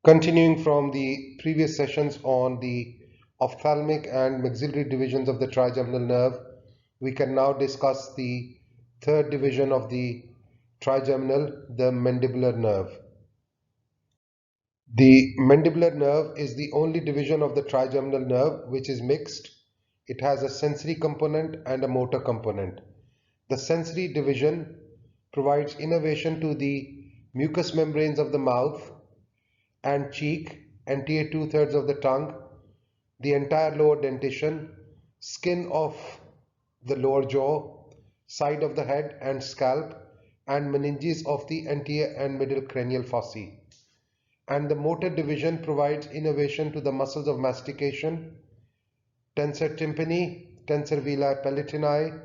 Continuing from the previous sessions on the ophthalmic and maxillary divisions of the trigeminal nerve, we can now discuss the third division of the trigeminal, the mandibular nerve. The mandibular nerve is the only division of the trigeminal nerve which is mixed. It has a sensory component and a motor component. The sensory division provides innervation to the mucous membranes of the mouth and cheek, anterior two-thirds of the tongue, the entire lower dentition, skin of the lower jaw, side of the head and scalp, and meninges of the anterior and middle cranial fossae. And the motor division provides innervation to the muscles of mastication, tensor tympani, tensor veli palatini,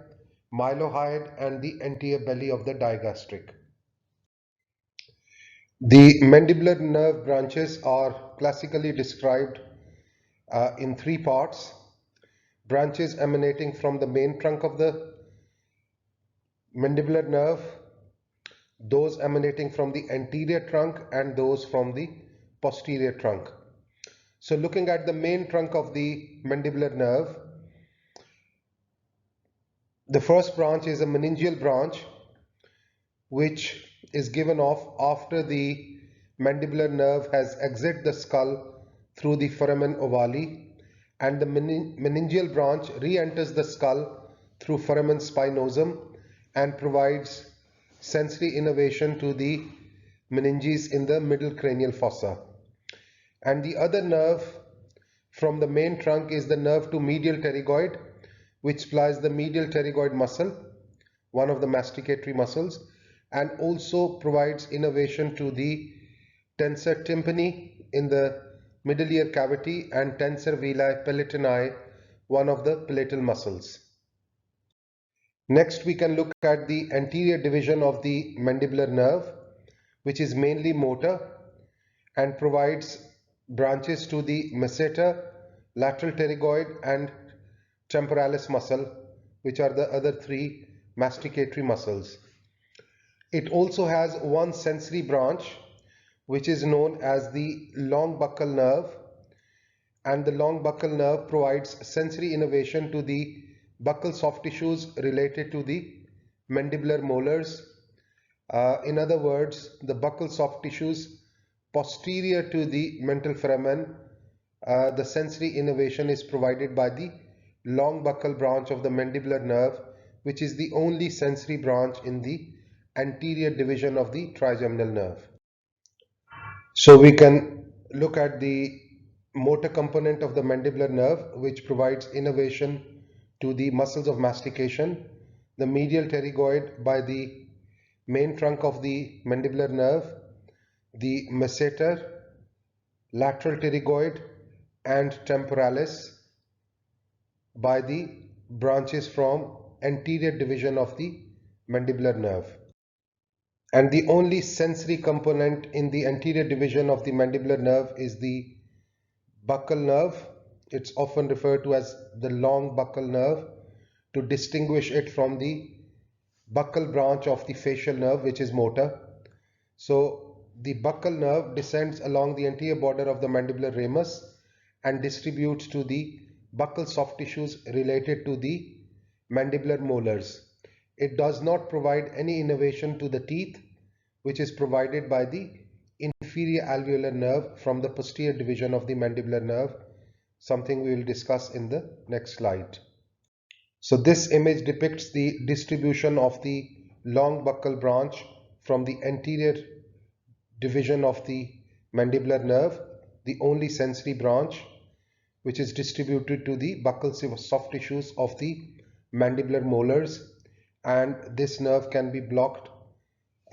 mylohyoid, and the anterior belly of the digastric. The mandibular nerve branches are classically described in three parts: branches emanating from the main trunk of the mandibular nerve, those emanating from the anterior trunk, and those from the posterior trunk. So looking at the main trunk of the mandibular nerve, the first branch is a meningeal branch, which is given off after the mandibular nerve has exited the skull through the foramen ovale, and the meningeal branch re-enters the skull through foramen spinosum and provides sensory innervation to the meninges in the middle cranial fossa. And the other nerve from the main trunk is the nerve to medial pterygoid, which supplies the medial pterygoid muscle, one of the masticatory muscles, and also provides innervation to the tensor tympani in the middle ear cavity and tensor veli palatini, one of the palatal muscles. Next, we can look at the anterior division of the mandibular nerve, which is mainly motor and provides branches to the masseter, lateral pterygoid, and temporalis muscle, which are the other three masticatory muscles. It also has one sensory branch, which is known as the long buccal nerve, and the long buccal nerve provides sensory innervation to the buccal soft tissues related to the mandibular molars. In other words, the buccal soft tissues posterior to the mental foramen, the sensory innervation is provided by the long buccal branch of the mandibular nerve, which is the only sensory branch in the anterior division of the trigeminal nerve. So we can look at the motor component of the mandibular nerve, which provides innervation to the muscles of mastication, the medial pterygoid by the main trunk of the mandibular nerve, the masseter, lateral pterygoid, and temporalis by the branches from anterior division of the mandibular nerve. And the only sensory component in the anterior division of the mandibular nerve is the buccal nerve. It's often referred to as the long buccal nerve to distinguish it from the buccal branch of the facial nerve, which is motor. So the buccal nerve descends along the anterior border of the mandibular ramus and distributes to the buccal soft tissues related to the mandibular molars. It does not provide any innervation to the teeth, which is provided by the inferior alveolar nerve from the posterior division of the mandibular nerve, something we will discuss in the next slide. So this image depicts the distribution of the long buccal branch from the anterior division of the mandibular nerve, the only sensory branch, which is distributed to the buccal soft tissues of the mandibular molars, and this nerve can be blocked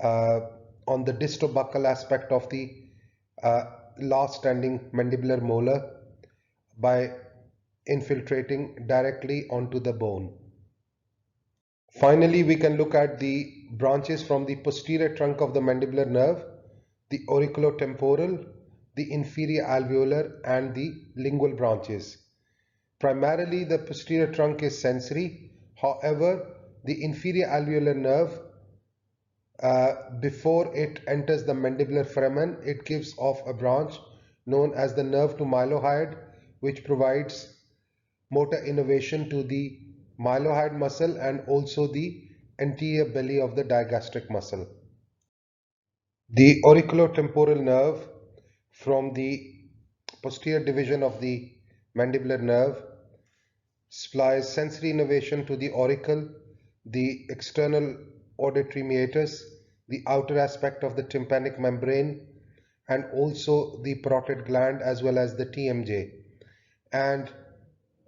on the distobuccal aspect of the last standing mandibular molar by infiltrating directly onto the bone. Finally, we can look at the branches from the posterior trunk of the mandibular nerve, the auriculotemporal, the inferior alveolar, and the lingual branches. Primarily, the posterior trunk is sensory. However, the inferior alveolar nerve, before it enters the mandibular foramen, it gives off a branch known as the nerve to mylohyoid, which provides motor innervation to the mylohyoid muscle and also the anterior belly of the digastric muscle. The auriculotemporal nerve from the posterior division of the mandibular nerve supplies sensory innervation to the auricle, the external auditory meatus, the outer aspect of the tympanic membrane, and also the parotid gland as well as the TMJ. And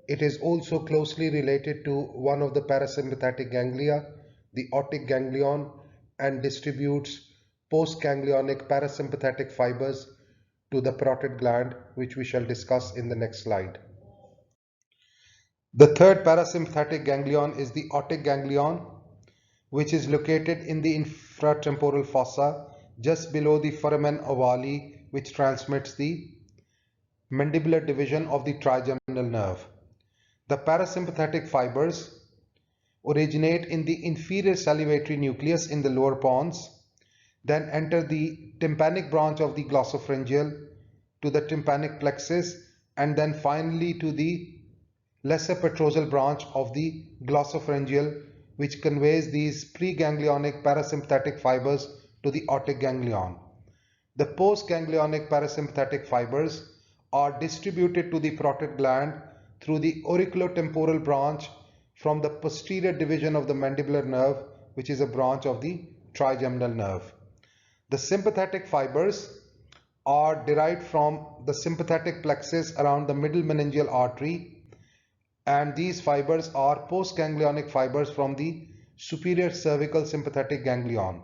it is also closely related to one of the parasympathetic ganglia, the otic ganglion, and distributes postganglionic parasympathetic fibers to the parotid gland, which we shall discuss in the next slide. The third parasympathetic ganglion is the otic ganglion, which is located in the infratemporal fossa just below the foramen ovale, which transmits the mandibular division of the trigeminal nerve. The parasympathetic fibers originate in the inferior salivary nucleus in the lower pons, then enter the tympanic branch of the glossopharyngeal to the tympanic plexus, and then finally to the lesser petrosal branch of the glossopharyngeal, which conveys these preganglionic parasympathetic fibers to the otic ganglion. The postganglionic parasympathetic fibers are distributed to the parotid gland through the auriculotemporal branch from the posterior division of the mandibular nerve, which is a branch of the trigeminal nerve. The sympathetic fibers are derived from the sympathetic plexus around the middle meningeal artery, and these fibers are postganglionic fibers from the superior cervical sympathetic ganglion,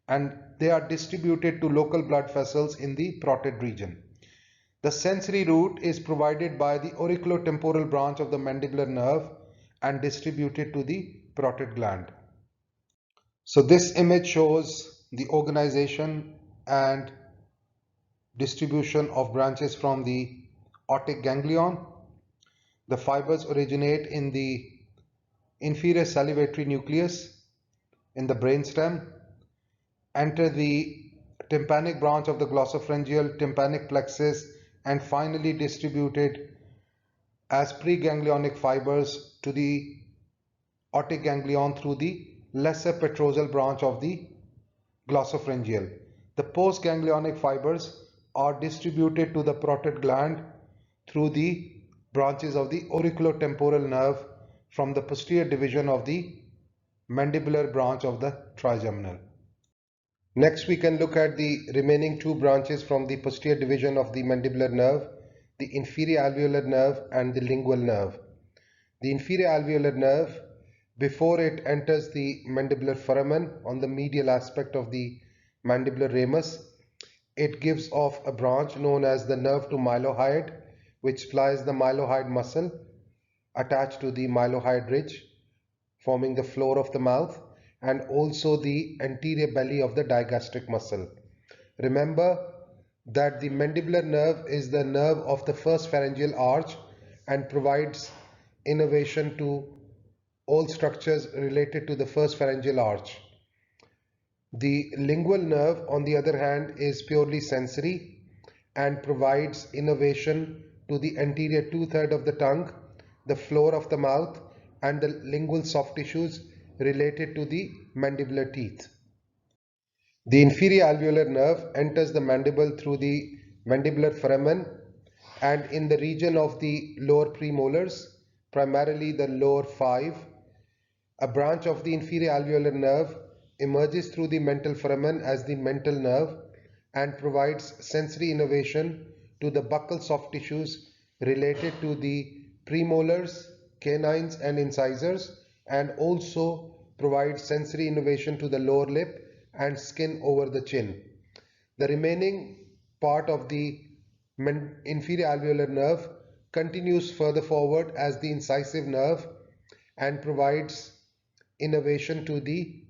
and they are distributed to local blood vessels in the parotid region. The sensory route is provided by the auriculotemporal branch of the mandibular nerve and distributed to the parotid gland. So this image shows the organization and distribution of branches from the otic ganglion. The fibers originate in the inferior salivary nucleus in the brainstem, enter the tympanic branch of the glossopharyngeal tympanic plexus, and finally distributed as preganglionic fibers to the otic ganglion through the lesser petrosal branch of the glossopharyngeal. The postganglionic fibers are distributed to the parotid gland through the branches of the auriculotemporal nerve from the posterior division of the mandibular branch of the trigeminal. Next, we can look at the remaining two branches from the posterior division of the mandibular nerve, the inferior alveolar nerve and the lingual nerve. The inferior alveolar nerve, before it enters the mandibular foramen on the medial aspect of the mandibular ramus, it gives off a branch known as the nerve to mylohyoid, which supplies the mylohyoid muscle attached to the mylohyoid ridge, forming the floor of the mouth, and also the anterior belly of the digastric muscle. Remember that the mandibular nerve is the nerve of the first pharyngeal arch and provides innervation to all structures related to the first pharyngeal arch. The lingual nerve, on the other hand, is purely sensory and provides innervation to the anterior two-thirds of the tongue, the floor of the mouth, and the lingual soft tissues related to the mandibular teeth. The inferior alveolar nerve enters the mandible through the mandibular foramen and in the region of the lower premolars, primarily the lower 5. A branch of the inferior alveolar nerve emerges through the mental foramen as the mental nerve and provides sensory innervation to the buccal soft tissues related to the premolars, canines and incisors, and also provides sensory innervation to the lower lip and skin over the chin. The remaining part of the inferior alveolar nerve continues further forward as the incisive nerve and provides innervation to the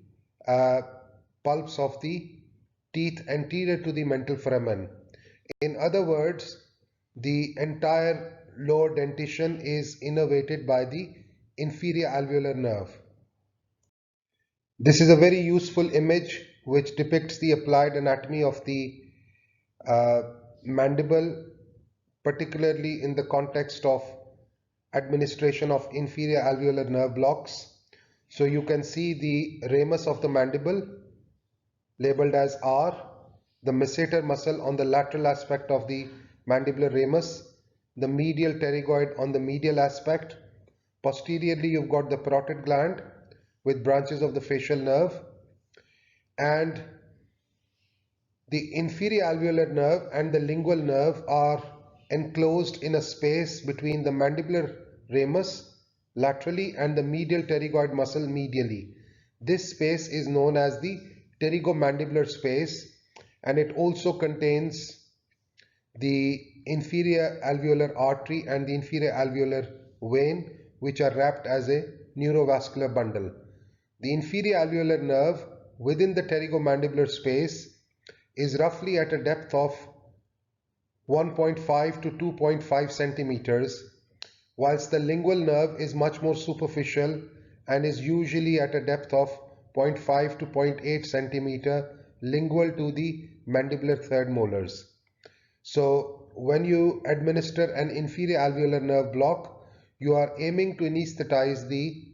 pulps of the teeth anterior to the mental foramen. In other words, the entire lower dentition is innervated by the inferior alveolar nerve. This is a very useful image which depicts the applied anatomy of the mandible particularly in the context of administration of inferior alveolar nerve blocks. So you can see the ramus of the mandible labeled as R, the masseter muscle on the lateral aspect of the mandibular ramus, the medial pterygoid on the medial aspect. Posteriorly, you've got the parotid gland with branches of the facial nerve, and the inferior alveolar nerve and the lingual nerve are enclosed in a space between the mandibular ramus laterally and the medial pterygoid muscle medially. This space is known as the pterygomandibular space, and it also contains the inferior alveolar artery and the inferior alveolar vein, which are wrapped as a neurovascular bundle. The inferior alveolar nerve within the pterygomandibular space is roughly at a depth of 1.5 to 2.5 centimeters, whilst the lingual nerve is much more superficial and is usually at a depth of 0.5 to 0.8 centimeter lingual to the mandibular third molars. So when you administer an inferior alveolar nerve block, you are aiming to anesthetize the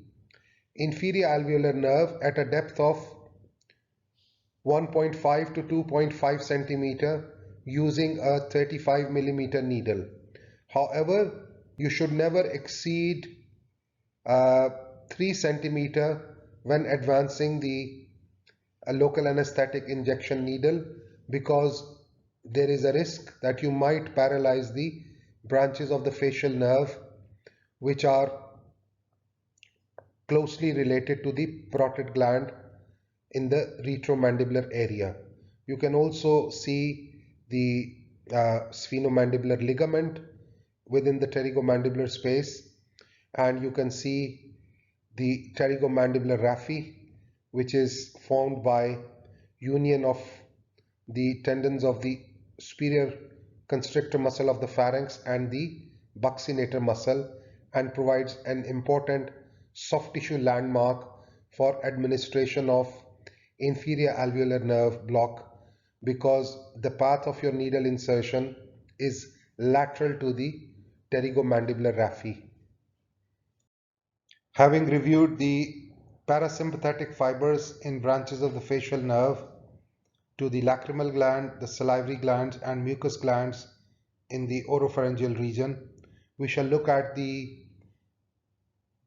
inferior alveolar nerve at a depth of 1.5 to 2.5 centimeter using a 35 millimeter needle. However, you should never exceed 3 centimeter when advancing the local anesthetic injection needle, because there is a risk that you might paralyze the branches of the facial nerve, which are closely related to the parotid gland in the retromandibular area. You can also see the sphenomandibular ligament within the pterygomandibular space, and you can see the pterygomandibular raphe, which is formed by union of the tendons of the superior constrictor muscle of the pharynx and the buccinator muscle, and provides an important soft tissue landmark for administration of inferior alveolar nerve block, because the path of your needle insertion is lateral to the pterygomandibular raphe. Having reviewed the parasympathetic fibers in branches of the facial nerve to the lacrimal gland, the salivary glands and mucous glands in the oropharyngeal region, we shall look at the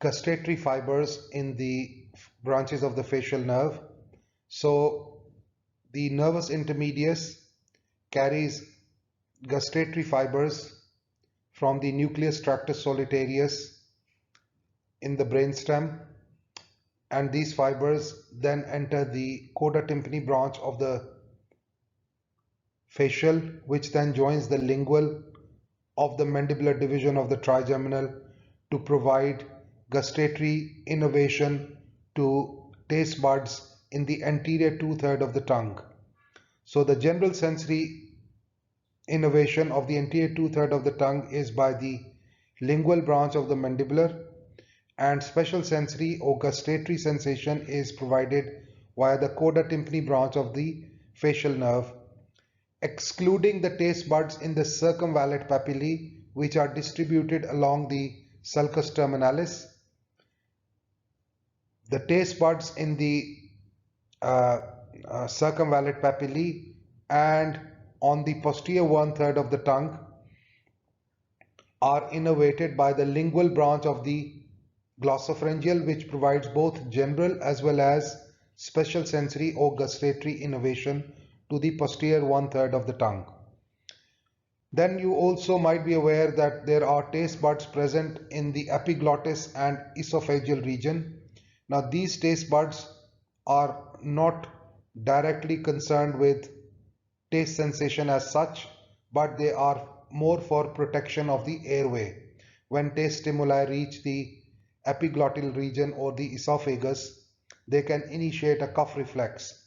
gustatory fibers in the branches of the facial nerve. So the nervus intermedius carries gustatory fibers from the nucleus tractus solitarius in the brainstem, and these fibers then enter the coda tympani branch of the facial, which then joins the lingual of the mandibular division of the trigeminal to provide gustatory innervation to taste buds in the anterior two-thirds of the tongue. So the general sensory innervation of the anterior two-thirds of the tongue is by the lingual branch of the mandibular, and special sensory or gustatory sensation is provided via the coda tympani branch of the facial nerve, excluding the taste buds in the circumvallate papillae, which are distributed along the sulcus terminalis. The taste buds in the circumvallate papillae and on the posterior one-third of the tongue are innervated by the lingual branch of the glossopharyngeal, which provides both general as well as special sensory or gustatory innervation to the posterior one-third of the tongue. Then you also might be aware that there are taste buds present in the epiglottis and esophageal region. Now these taste buds are not directly concerned with taste sensation as such, but they are more for protection of the airway. When taste stimuli reach the epiglottal region or the esophagus, they can initiate a cough reflex.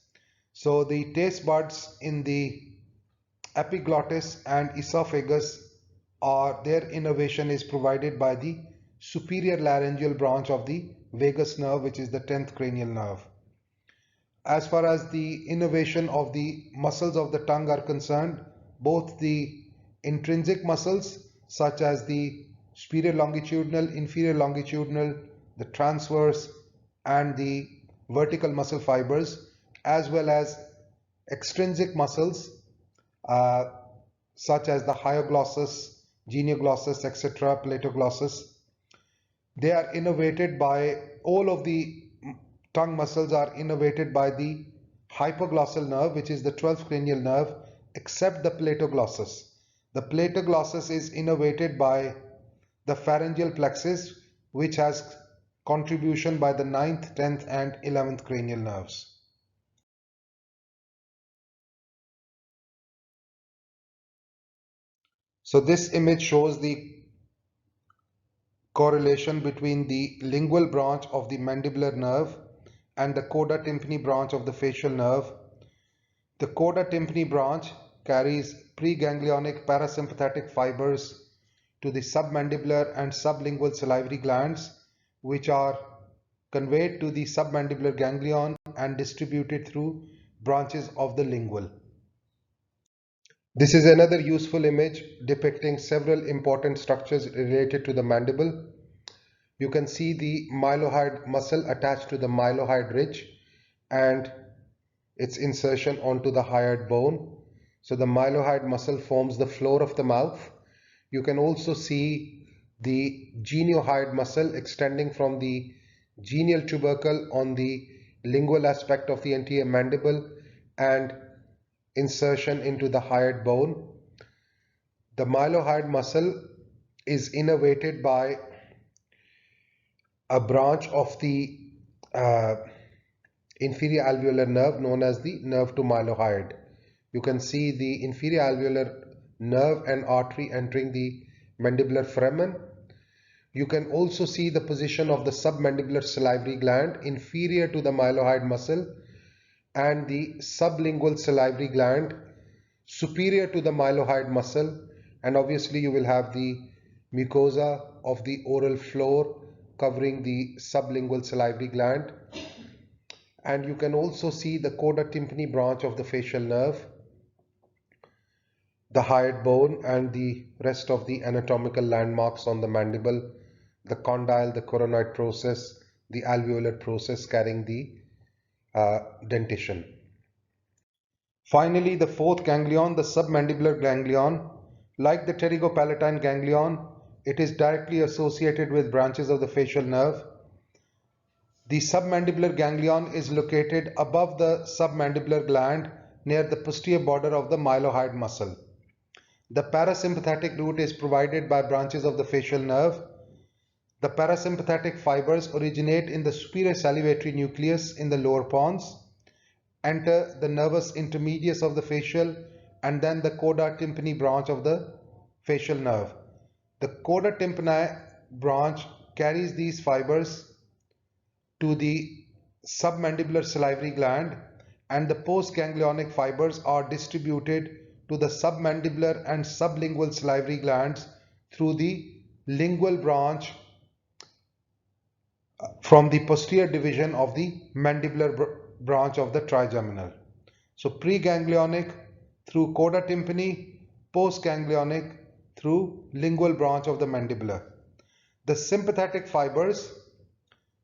So the taste buds in the epiglottis and esophagus their innervation is provided by the superior laryngeal branch of the vagus nerve, which is the 10th cranial nerve. As far as the innervation of the muscles of the tongue are concerned, both the intrinsic muscles such as the superior longitudinal, inferior longitudinal, the transverse, and the vertical muscle fibers, as well as extrinsic muscles uh, such as the hyoglossus, genioglossus, etc., platoglossus. They are innervated by, all of the tongue muscles are innervated by the hypoglossal nerve, which is the 12th cranial nerve, except the platoglossus. The platoglossus is innervated by the pharyngeal plexus, which has contribution by the 9th, 10th, and 11th cranial nerves. So this image shows the correlation between the lingual branch of the mandibular nerve and the coda tympani branch of the facial nerve. The coda tympani branch carries preganglionic parasympathetic fibers to the submandibular and sublingual salivary glands, which are conveyed to the submandibular ganglion and distributed through branches of the lingual. This is another useful image depicting several important structures related to the mandible. You can see the mylohyoid muscle attached to the mylohyoid ridge and its insertion onto the hyoid bone. So the mylohyoid muscle forms the floor of the mouth. You can also see the geniohyoid muscle extending from the genial tubercle on the lingual aspect of the anterior mandible and insertion into the hyoid bone. The mylohyoid muscle is innervated by a branch of the uh, inferior alveolar nerve known as the nerve to mylohyoid. You can see the inferior alveolar nerve and artery entering the mandibular foramen. You can also see the position of the submandibular salivary gland inferior to the mylohyoid muscle and the sublingual salivary gland superior to the mylohyoid muscle, and obviously you will have the mucosa of the oral floor covering the sublingual salivary gland. And you can also see the coda tympani branch of the facial nerve, the hyoid bone, and the rest of the anatomical landmarks on the mandible, the condyle, the coronoid process, the alveolar process carrying the dentition. Finally, the fourth ganglion, the submandibular ganglion, like the pterygopalatine ganglion, it is directly associated with branches of the facial nerve. The submandibular ganglion is located above the submandibular gland near the posterior border of the mylohyoid muscle. The parasympathetic route is provided by branches of the facial nerve. The parasympathetic fibers originate in the superior salivatory nucleus in the lower pons, enter the nervous intermedius of the facial, and then the coda tympani branch of the facial nerve. The coda tympani branch carries these fibers to the submandibular salivary gland, and the postganglionic fibers are distributed to the submandibular and sublingual salivary glands through the lingual branch from the posterior division of the mandibular branch of the trigeminal. So preganglionic through coda tympani, postganglionic through lingual branch of the mandibular. The sympathetic fibers,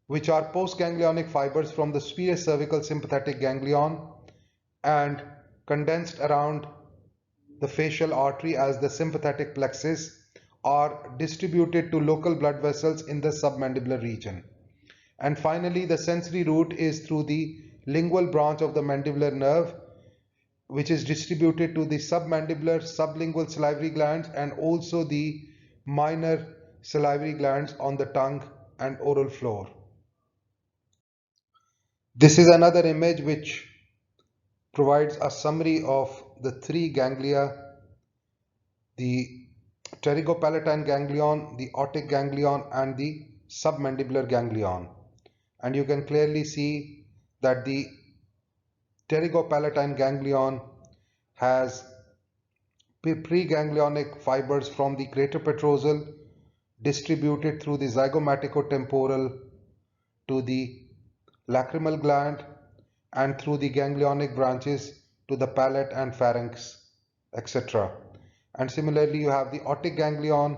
which are postganglionic fibers from the superior cervical sympathetic ganglion and condensed around the facial artery as the sympathetic plexus, are distributed to local blood vessels in the submandibular region. And finally, the sensory route is through the lingual branch of the mandibular nerve, which is distributed to the submandibular, sublingual salivary glands and also the minor salivary glands on the tongue and oral floor. This is another image which provides a summary of the three ganglia: the pterygopalatine ganglion, the otic ganglion, and the submandibular ganglion. And you can clearly see that the pterygopalatine ganglion has preganglionic fibers from the greater petrosal distributed through the zygomaticotemporal to the lacrimal gland and through the ganglionic branches to the palate and pharynx, etc. And similarly, you have the otic ganglion,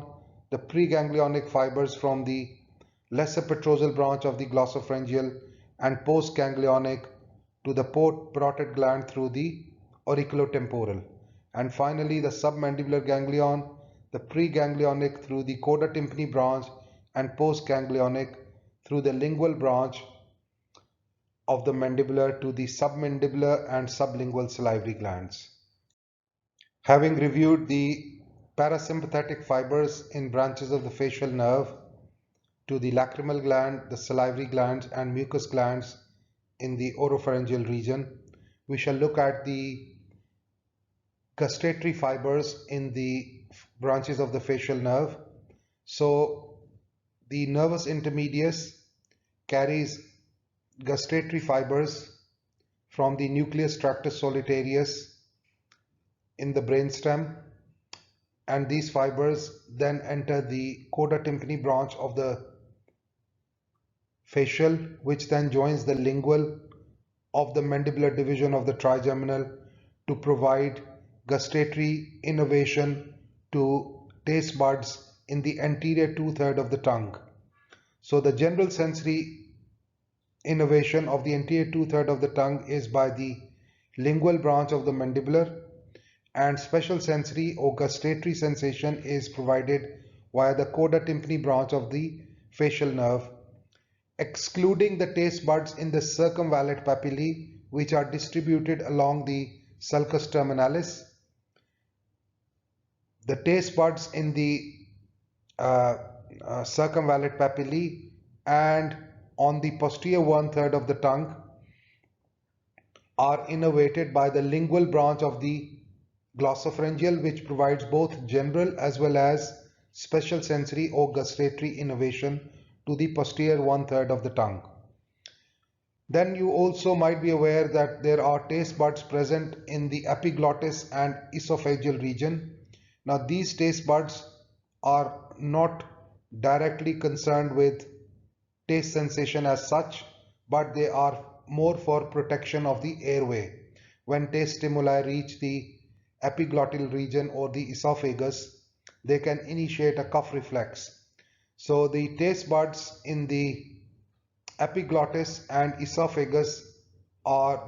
the preganglionic fibers from the lesser petrosal branch of the glossopharyngeal, and postganglionic to the parotid gland through the auriculotemporal. And finally, the submandibular ganglion, the preganglionic through the coda tympani branch, and postganglionic through the lingual branch of the mandibular to the submandibular and sublingual salivary glands. Having reviewed the parasympathetic fibers in branches of the facial nerve to the lacrimal gland, the salivary glands, and mucous glands in the oropharyngeal region, we shall look at the gustatory fibers in the branches of the facial nerve. So the nervus intermedius carries gustatory fibers from the nucleus tractus solitarius in the brainstem, and these fibers then enter the coda tympani branch of the facial, which then joins the lingual of the mandibular division of the trigeminal to provide gustatory innervation to taste buds in the anterior two-thirds of the tongue. So the general sensory innervation of the anterior two-thirds of the tongue is by the lingual branch of the mandibular, and special sensory or gustatory sensation is provided via the coda tympani branch of the facial nerve, excluding the taste buds in the circumvallate papillae, which are distributed along the sulcus terminalis. The taste buds in the circumvallate papillae and on the posterior one-third of the tongue are innervated by the lingual branch of the glossopharyngeal, which provides both general as well as special sensory or gustatory innervation to the posterior one-third of the tongue. Then you also might be aware that there are taste buds present in the epiglottis and esophageal region. Now these taste buds are not directly concerned with taste sensation as such, but they are more for protection of the airway. When taste stimuli reach the epiglottal region or the esophagus, they can initiate a cough reflex. So the taste buds in the epiglottis and esophagus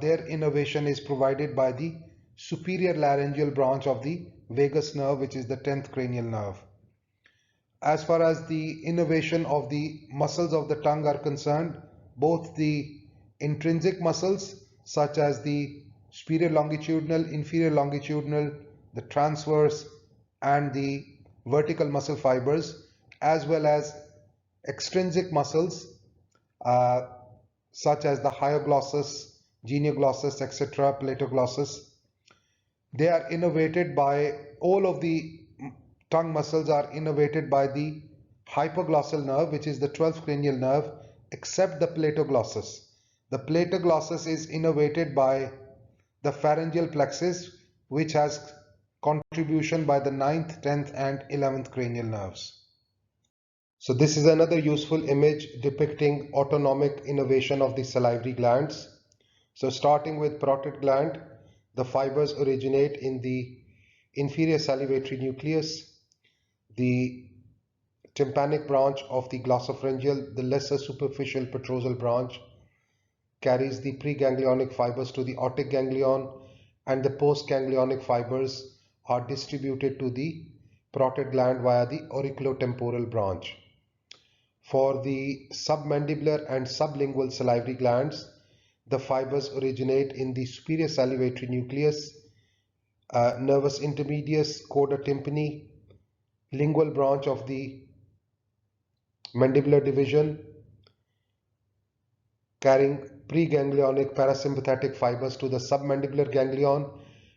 their innervation is provided by the superior laryngeal branch of the vagus nerve, which is the 10th cranial nerve. As far as the innervation of the muscles of the tongue are concerned, both the intrinsic muscles such as the superior longitudinal, inferior longitudinal, the transverse and the vertical muscle fibers, as well as extrinsic muscles such as the hyoglossus, genioglossus, etc., platoglossus. They are innervated by, all of the tongue muscles are innervated by the hypoglossal nerve, which is the 12th cranial nerve, except the platoglossus. The platoglossus is innervated by the pharyngeal plexus, which has contribution by the 9th, 10th and 11th cranial nerves. So this is another useful image depicting autonomic innervation of the salivary glands. So starting with parotid gland, the fibers originate in the inferior salivatory nucleus, the tympanic branch of the glossopharyngeal, the lesser superficial petrosal branch, carries the preganglionic fibers to the otic ganglion, and the postganglionic fibers are distributed to the parotid gland via the auriculotemporal branch. For the submandibular and sublingual salivary glands, the fibers originate in the superior salivatory nucleus, nervus intermedius, coda tympani, lingual branch of the mandibular division, carrying preganglionic parasympathetic fibers to the submandibular ganglion,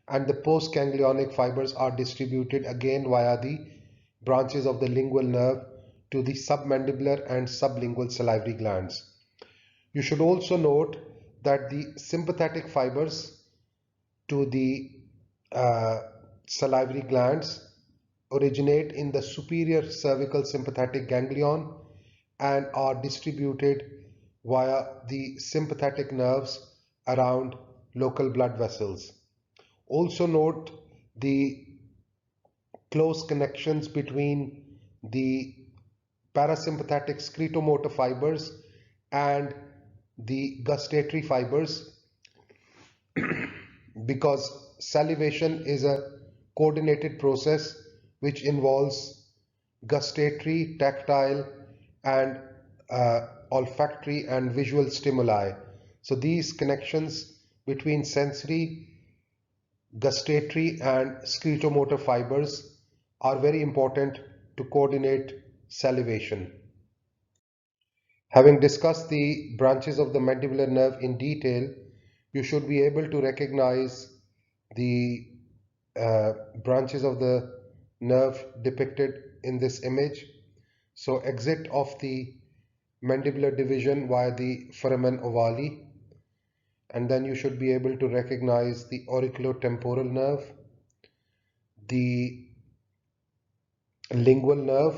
and the postganglionic fibers are distributed again via the branches of the lingual nerve to the submandibular and sublingual salivary glands. You should also note that the sympathetic fibers to the salivary glands originate in the superior cervical sympathetic ganglion and are distributed via the sympathetic nerves around local blood vessels. Also note the close connections between the parasympathetic scletomotor fibers and the gustatory fibers, because salivation is a coordinated process which involves gustatory, tactile, and olfactory and visual stimuli. So these connections between sensory, gustatory, and scletomotor fibers are very important to coordinate salivation. Having discussed the branches of the mandibular nerve in detail, you should be able to recognize the branches of the nerve depicted in this image. So exit of the mandibular division via the foramen ovale, and then you should be able to recognize the auriculotemporal nerve, the lingual nerve,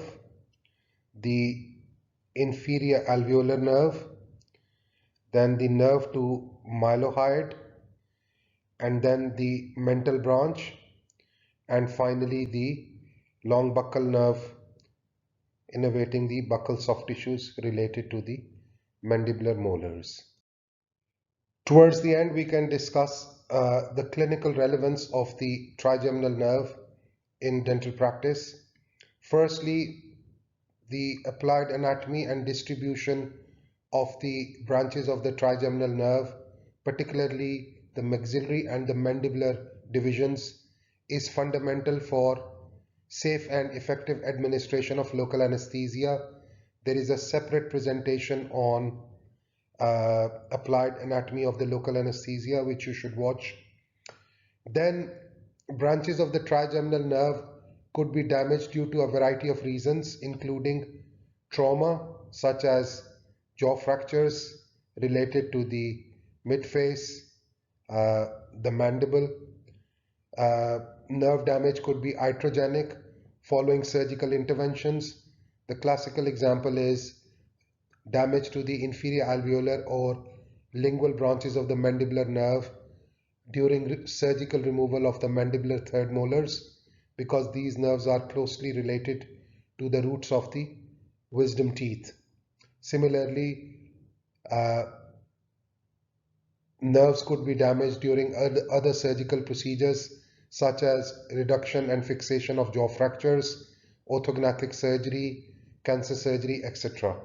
the inferior alveolar nerve, then the nerve to mylohyoid, and then the mental branch, and finally the long buccal nerve innervating the buccal soft tissues related to the mandibular molars. Towards the end, we can discuss the clinical relevance of the trigeminal nerve in dental practice. Firstly, the applied anatomy and distribution of the branches of the trigeminal nerve, particularly the maxillary and the mandibular divisions, is fundamental for safe and effective administration of local anesthesia. There is a separate presentation on applied anatomy of the local anesthesia, which you should watch. Then branches of the trigeminal nerve could be damaged due to a variety of reasons, including trauma such as jaw fractures related to the midface, the mandible. Nerve damage could be iatrogenic following surgical interventions. The classical example is damage to the inferior alveolar or lingual branches of the mandibular nerve during surgical removal of the mandibular third molars, because these nerves are closely related to the roots of the wisdom teeth. Similarly, nerves could be damaged during other surgical procedures such as reduction and fixation of jaw fractures, orthognathic surgery, cancer surgery, etc.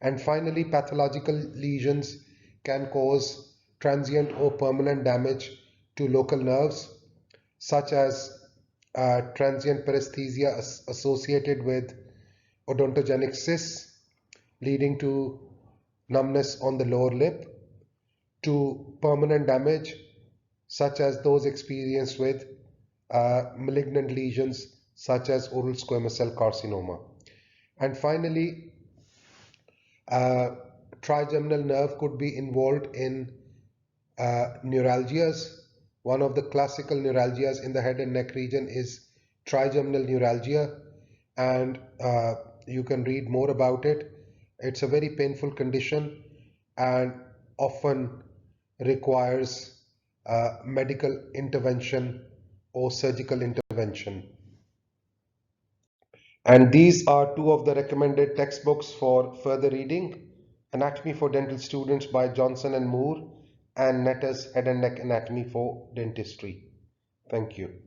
And finally, pathological lesions can cause transient or permanent damage to local nerves, such as transient paresthesia associated with odontogenic cysts, leading to numbness on the lower lip, to permanent damage, such as those experienced with malignant lesions, such as oral squamous cell carcinoma. And finally, trigeminal nerve could be involved in neuralgias. One of the classical neuralgias in the head and neck region is trigeminal neuralgia, and you can read more about it. It's a very painful condition and often requires medical intervention or surgical intervention. And these are two of the recommended textbooks for further reading: Anatomy for Dental Students by Johnson and Moore, and Netter's Head and Neck Anatomy for Dentistry. Thank you.